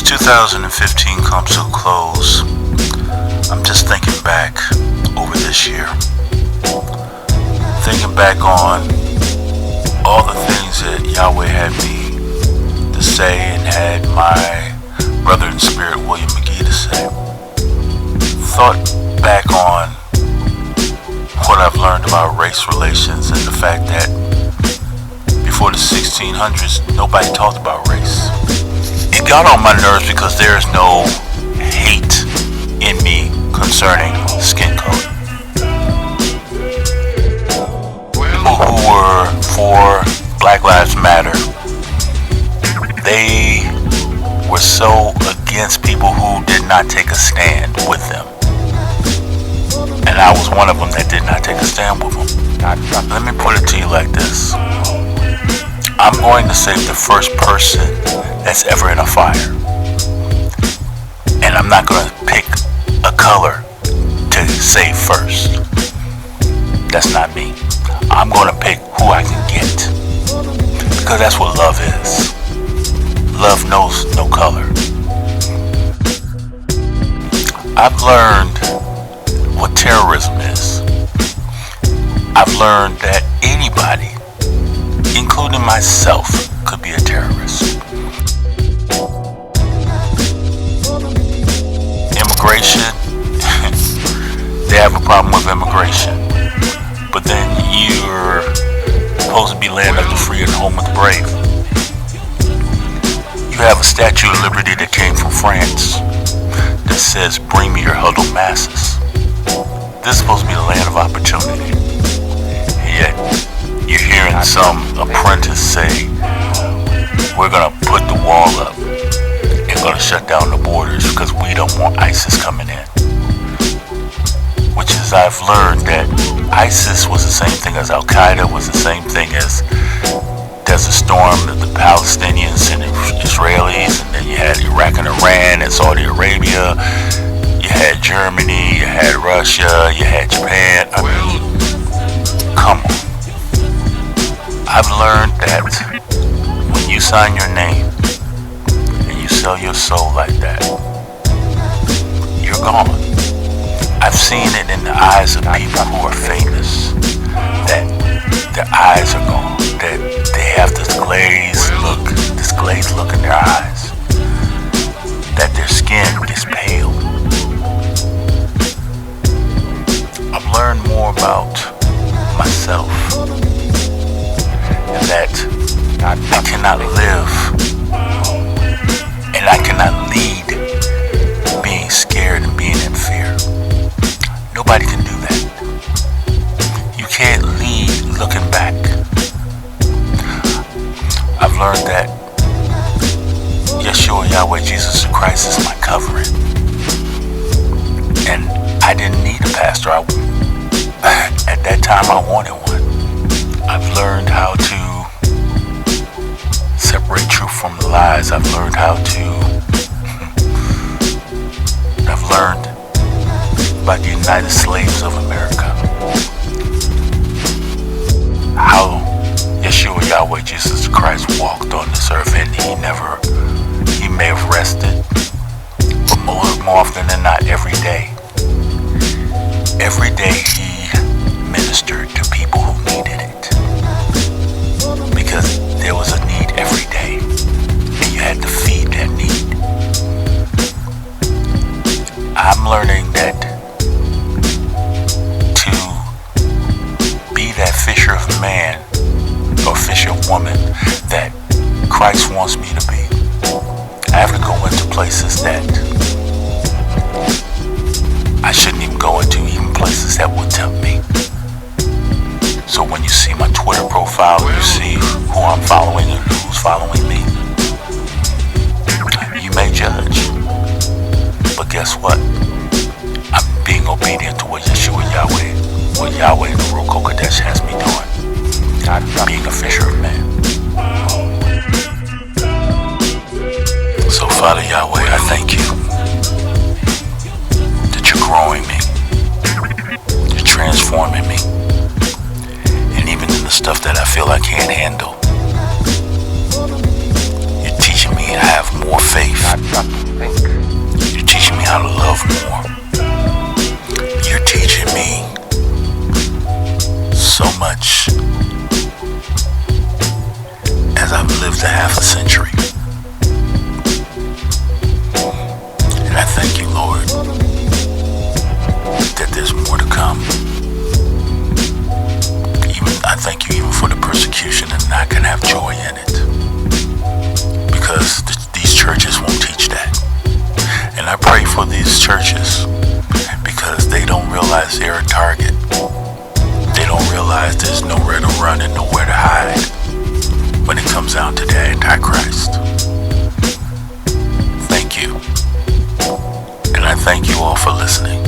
2015 comes to a close, I'm just thinking back over this year. Thinking back on all the things that Yahweh had me to say and had my brother in spirit, William McGee, to say. Thought back on what I've learned about race relations and the fact that before the 1600s, nobody talked about race. It got on my nerves because there is no hate in me concerning skin color. People who were for Black Lives Matter, they were so against people who did not take a stand with them. And I was one of them that did not take a stand with them. Let me put it to you like this. I'm going to save the first person that's ever in a fire. And I'm not going to pick a color to save first. That's not me. I'm going to pick who I can get. Because that's what love is. Love knows no color. I've learned what terrorism is. I've learned that anybody, including myself, could be a terrorist. Immigration, they have a problem with immigration. But then you're supposed to be land of the free and home of the brave. You have a Statue of Liberty that came from France that says, "Bring me your huddled masses." This is supposed to be the land of opportunity. Yet, you're hearing some apprentice say, "We're going to put the wall up and going to shut down the borders because we don't want ISIS coming in." Which is, I've learned that ISIS was the same thing as Al-Qaeda, was the same thing as Desert Storm, the Palestinians and the Israelis, and then you had Iraq and Iran and Saudi Arabia, you had Germany, you had Russia, you had Japan. I mean, come on. I've learned that when you sign your name and you sell your soul like that, you're gone. I've seen it in the eyes of people who are famous, that their eyes are gone, that they have this glazed look in their eyes, that their skin is pale. I've learned more about myself, and that I cannot live and I cannot lead being scared and being in fear. Nobody can do that. You can't lead looking back. I've learned that Yeshua, Yahweh, Jesus Christ is my covering. And I didn't need a pastor. At that time, I wanted one. I've learned how to separate truth from the lies. I've learned about the United Slaves of America. How Yeshua, Yahweh, Jesus Christ walked on this earth, and he may have rested, but more often than not, every day. Every day he ministered to people who needed it. Because there was a need every day, and you had to feed that need. I'm learning that to be that fisher of man or fisher of woman that Christ wants me to be, I have to go into places that I shouldn't even go into, even places that will tempt me. So when you see my Twitter profile, you see who I'm following and who's following me. You may judge, but guess what? I'm being obedient to what Yeshua, Yahweh, what Yahweh and the Ruach HaKodesh has me doing. I'm being a fisher of men. So Father Yahweh, I thank you that you're growing me, you're transforming me, and even in the stuff that I feel I can't handle, you're teaching me to have more faith. You're teaching me how to love more. You're teaching me so much as I've lived a half a century. And I thank you, Lord, that there's more to come. I thank you even for the persecution, and I can have joy in it, because these churches won't teach that. And I pray for these churches, because they don't realize they're a target. They don't realize there's nowhere to run and nowhere to hide when it comes down to the Antichrist. Thank you. And I thank you all for listening.